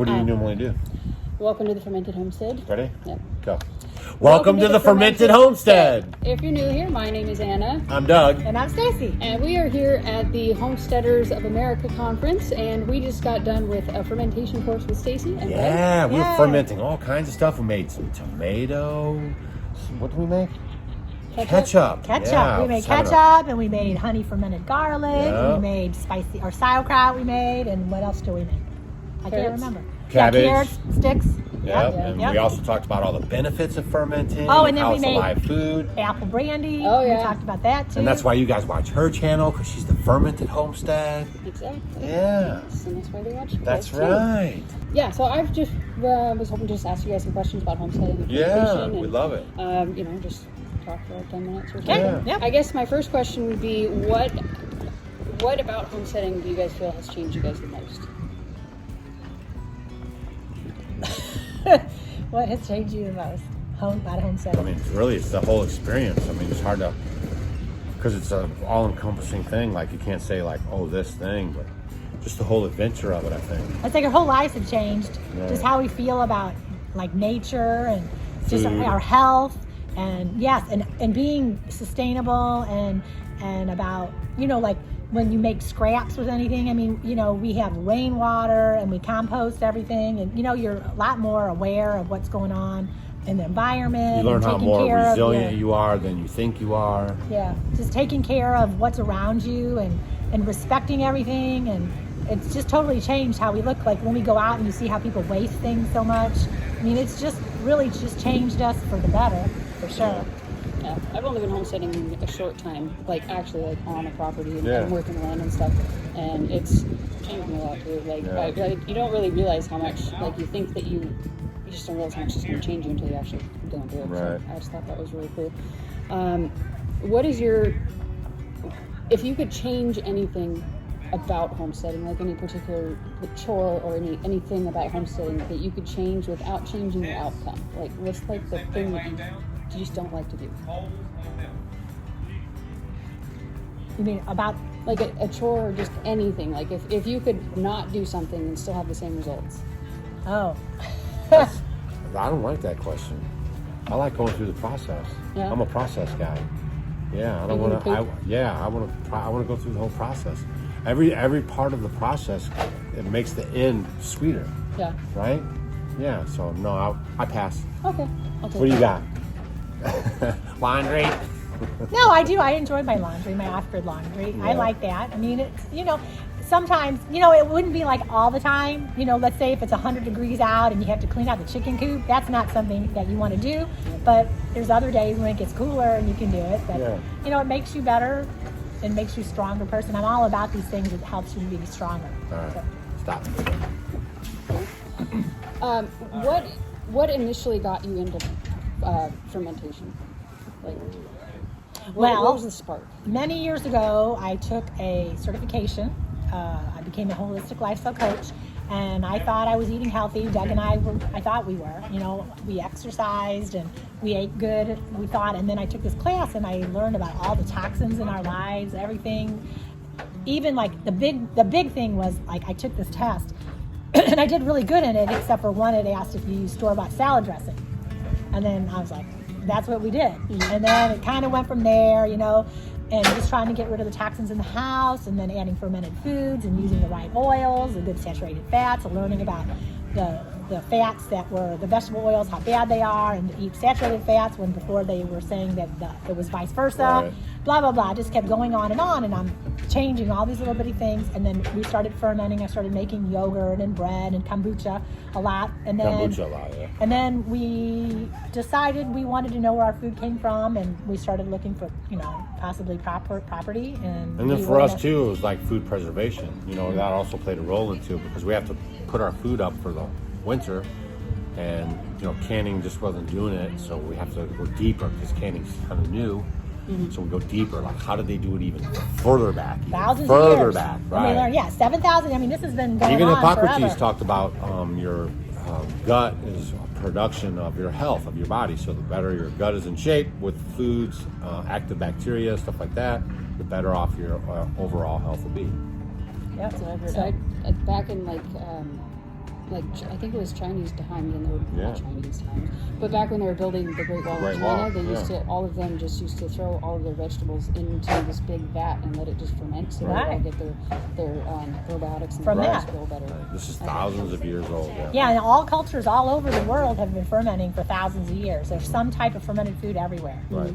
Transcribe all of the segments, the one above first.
What do you normally do? Welcome to the Fermented Homestead. Ready? Yep. Go. Welcome to the Fermented Homestead. If you're new here, my name is Anna. I'm Doug. And I'm Stacy. And we are here at the Homesteaders of America conference, and we just got done with a fermentation course with Stacy. And Yeah, Doug. we were fermenting all kinds of stuff. We made some tomato. What did we make? Ketchup. Yeah, We made ketchup, and we made honey fermented garlic. Yeah. We made spicy or sauerkraut. We made, and what else do we make? I can't remember. Cabbage. Yeah, carrots, sticks. Yep. And we also talked about all the benefits of fermenting. Oh, and then how we it's made live food. Apple brandy. Oh, yeah. We talked about that too. And that's why you guys watch her channel, because she's the Fermented Homestead. Exactly. Yeah. Yes, and that's why they watch. That's too. right. Yeah, so I've just was hoping to just ask you guys some questions about homesteading and Yeah, fermentation. we and, love it. Just talk for like 10 minutes or Okay. something. Yeah. Yep. I guess my first question would be, what about homesteading do you guys feel has changed you guys the most? What has changed you the most? About homesteading. I mean, really, it's the whole experience. I mean, it's hard to, because it's an all-encompassing thing. Like, you can't say, like, oh, this thing, but just the whole adventure of it, I think. I think our whole lives have changed. Yeah. Just how we feel about like nature and just Food. our health, and yes, and being sustainable and about, like when you make scraps with anything. I mean, we have rainwater and we compost everything, and you're a lot more aware of what's going on in the environment. You learn and how taking more care resilient of you are than you think you are. Yeah, just taking care of what's around you and respecting everything, and it's just totally changed how we look. Like when we go out and you see how people waste things so much. I mean, it's just really just changed us for the better, for sure. Yeah, I've only been homesteading a short time, like actually like on a property and, Yeah. and working the land and stuff, and it's changed me a lot too. Like, you don't really realize how much, like you think that you just don't realize how much it's going to change you until you actually go and do it. Right. So I just thought that was really cool. What is if you could change anything about homesteading, like any particular chore or anything about homesteading that you could change without changing the outcome, like what's like the thing that you just don't like to do? You mean about Like a chore or just anything. Like if you could not do something and still have the same results. oh. I don't like that question. I like going through the process. Yeah. I'm a process guy. Yeah, I don't You want wanna to. I want to go through the whole process. Every part of the process, it makes the end sweeter, Yeah. right? Yeah. So no, I pass. Okay. I'll take What do you that. got? Laundry. No, I do. I enjoy my laundry, my off-grid laundry. I Yeah. like that. I mean, it's, sometimes, it wouldn't be like all the time. Let's say if it's 100 degrees out and you have to clean out the chicken coop, that's not something that you want to do. But there's other days when it gets cooler and you can do it. But, Yeah. it makes you better and makes you a stronger person. I'm all about these things that helps you be stronger. All right. So, Stop. What initially got you into fermentation? Like, Well, what was the spark? many years ago, I took a certification. I became a holistic lifestyle coach, and I thought I was eating healthy. Doug and I thought we were. We exercised and we ate good, we thought. And then I took this class and I learned about all the toxins in our lives, everything. Even like the big thing was, like, I took this test and I did really good in it, except for one, it asked if you use store-bought salad dressing. And then I was like, that's what we did. And then it kind of went from there, and just trying to get rid of the toxins in the house, and then adding fermented foods and using the right oils, the good saturated fats, and learning about the fats that were the vegetable oils, how bad they are, and to eat saturated fats when before they were saying that it was vice versa. Right. Blah, blah, blah. Just kept going on, and I'm changing all these little bitty things. And then we started fermenting. I started making yogurt and bread and kombucha a lot. And then Kombucha a lot, yeah. And then we decided we wanted to know where our food came from, and we started looking for, possibly property. And then for us too, it was like food preservation. That also played a role into it, because we have to put our food up for the winter, and canning just wasn't doing it. So we have to go deeper, because canning's kind of new. So we go deeper. Like, how did they do it even further back? Thousands further of years. back, And we right? learned, 7,000. I mean, this has been going Even on Hippocrates forever. talked about your gut is a production of your health, of your body. So the better your gut is in shape with foods, active bacteria, stuff like that, the better off your overall health will be. Yep. That's what I've heard. So- Back in like like I think it was Chinese times, and they were Yeah. not Chinese times, but back when they were building the Great Wall Great of Wall, China, they used yeah. to, all of them just used to throw all of their vegetables into this big vat and let it just ferment, so they Right. all get their probiotics and From the that. feel better. This is thousands of years old. Yeah. Yeah, and all cultures all over the world have been fermenting for thousands of years. There's some type of fermented food everywhere. Right.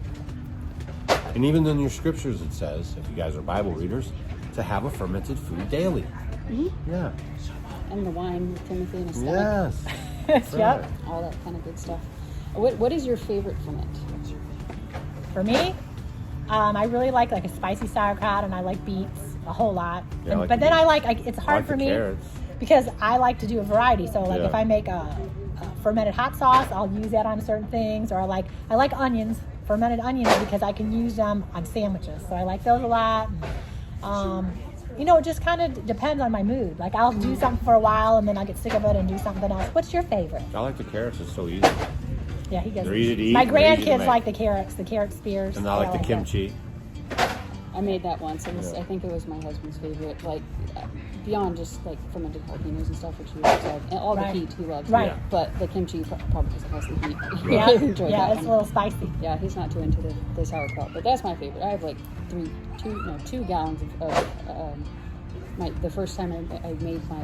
And even in your scriptures, it says, if you guys are Bible readers, to have a fermented food daily. Mm-hmm. Yeah. And the wine with Timothy and his stomach, Yes. Yep. all that kind of good stuff. What is your favorite ferment? For me, I really like a spicy sauerkraut, and I like beets a whole lot. Yeah, I And- like but the then I beets. like it's I hard like for the me carrots. because I like to do a variety. So like Yeah. if I make a fermented hot sauce, I'll use that on certain things. Or I like onions, fermented onions, because I can use them on sandwiches. So I like those a lot. It just kind of depends on my mood. Like I'll do something for a while and then I'll get sick of it and do something else. What's your favorite? I like the carrots. It's so easy. Yeah, he does. They're easy to eat, My they're easy to grandkids make. like the carrot spears. And I like the that. kimchi. I made that once. It was, Yeah. I think it was my husband's favorite. Like beyond just like fermented jalapenos and stuff, which he loves, and all Right. the heat he loves. Right. Yeah. But the kimchi probably because it has the heat. He Yeah, really enjoyed yeah, that it's a one. little spicy. Yeah, he's not too into the sauerkraut, but that's my favorite. I have like 2 gallons of the first time I made my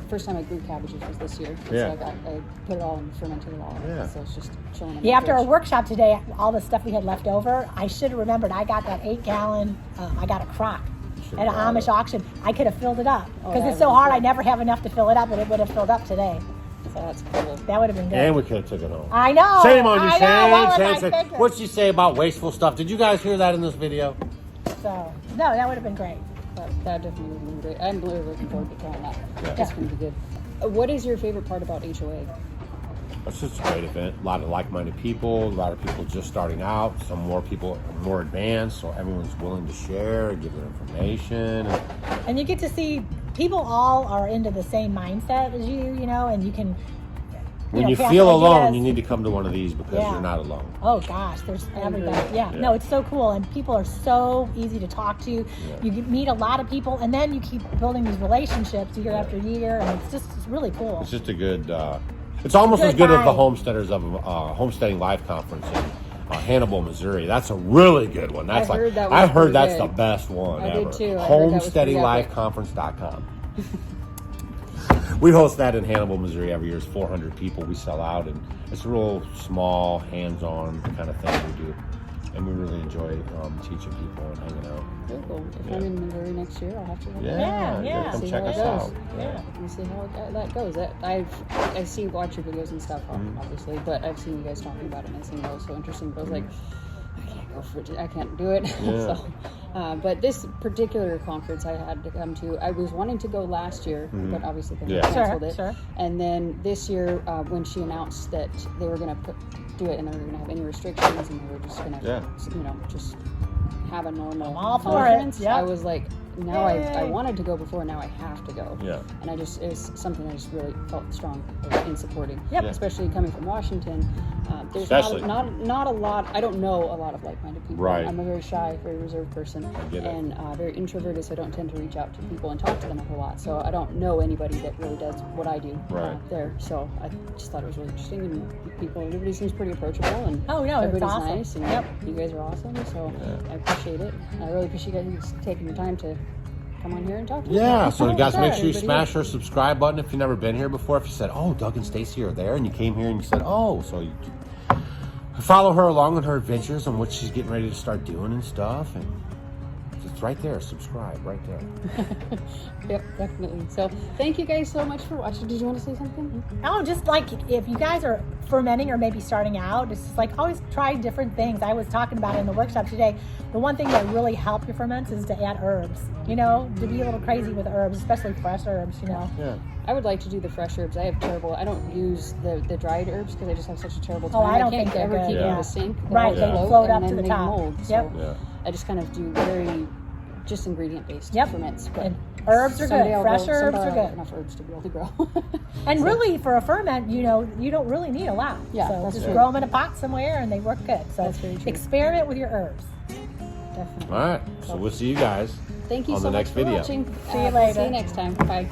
first time I grew cabbages was this year. Yeah. So I put it all and fermented it all. Yeah. So it's just chilling. in Yeah, the after our fridge. workshop today, all the stuff we had left over, I should have remembered. I got that 8-gallon. I got a crock Should've at an brought Amish it. auction. I could have filled it up Oh, because that it's so would've hard. been I good. never have enough to fill it up, but it would have filled up today. So that's cool. That would have been good. And we could have took it home. I know. Shame on you, I know. What was I Shane. thinking? What'd she say about wasteful stuff? Did you guys hear that in this video? So no, that would have been great. That definitely would have been great. I'm really looking forward to trying that. Yeah. That's going to be good. What is your favorite part about HOA? It's just a great event. A lot of like-minded people. A lot of people just starting out. Some more people are more advanced, so everyone's willing to share, give their information. And you get to see people all are into the same mindset as you, and you can. When you pass feel alone, ideas. you need to come to one of these because Yeah. you're not alone. Oh gosh, there's everybody. Yeah. Yeah. No, it's so cool, and people are so easy to talk to. You meet a lot of people, and then you keep building these relationships year after year, and it's really cool. It's just a good. It's almost Good as good as the vibe. Homesteaders of Homesteading Live Conference in Hannibal, Missouri. That's a really good one. That's heard that I was heard pretty that's good. the best one I ever. did too. I heard that was pretty HomesteadingLiveConference.com. We host that in Hannibal, Missouri every year. It's 400 people. We sell out, and it's a real small, hands-on kind of thing we do. And we really enjoy teaching people and hanging out. Very cool. If Yeah. I'm in Missouri next year, I'll have to look Yeah, at Yeah, you yeah. gotta come See check how it us goes. out. Yeah. We'll see how that goes. I see watch your videos and stuff, obviously, but I've seen you guys talking about it, and it seemed that was so interesting. But I was like, I can't go for it. I can't do it. Yeah. But this particular conference I had to come to, I was wanting to go last year, but obviously they Yeah. canceled Sure, it. sure. And then this year, when she announced that they were going to do it and they were going to have any restrictions and they were just going to, Yeah. just have a normal I'm all for it, conference, yep. I was like, now I Yay. wanted to go before, now I have to go. Yeah. And it was something I just really felt strong in supporting. Yep. Yeah. Especially coming from Washington. There's Especially. not a lot, I don't know a lot of like-minded people. Right. I'm a very shy, very reserved person. get it. And very introverted, so I don't tend to reach out to people and talk to them a whole lot. So I don't know anybody that really does what I do Right. there. So I just thought it was really interesting, and everybody seems pretty approachable, and Oh, no, it's everybody's awesome. nice, and Yep. you guys are awesome. So I appreciate it. I really appreciate you guys taking the time to come on here and talk to me. Yeah, so you guys Sure. make sure you Everybody smash our subscribe button if you've never been here before. If you said, oh, Doug and Stacy are there, and you came here and you said, oh, so you follow her along on her adventures and what she's getting ready to start doing and stuff. And it's right there, subscribe, right there. Yep, definitely. So thank you guys so much for watching. Did you want to say something? Oh, just like if you guys are fermenting or maybe starting out, it's just like always try different things. I was talking about it in the workshop today. The one thing that really helps your ferments is to add herbs. To be a little crazy with herbs, especially fresh herbs. Yeah. I would like to do the fresh herbs. I don't use the dried herbs because I just have such a terrible time. Oh, I don't can't think they're ever good, keep them yeah. in the sink. Right, they float up and to then the they top. mold. Yep. So Yeah. I just kind of do very just ingredient based Yep. ferments. But And herbs are someday good. I'll Fresh grow- herbs someday are I'll have good. enough herbs to be able to grow. And really, for a ferment, you don't really need a lot. Yeah, so that's just true. grow them in a pot somewhere, and they work good. So That's very true. experiment with your herbs. Definitely. All right, so we'll see you guys Thank you on so the next much for video. watching. See you See later. you next time. Bye.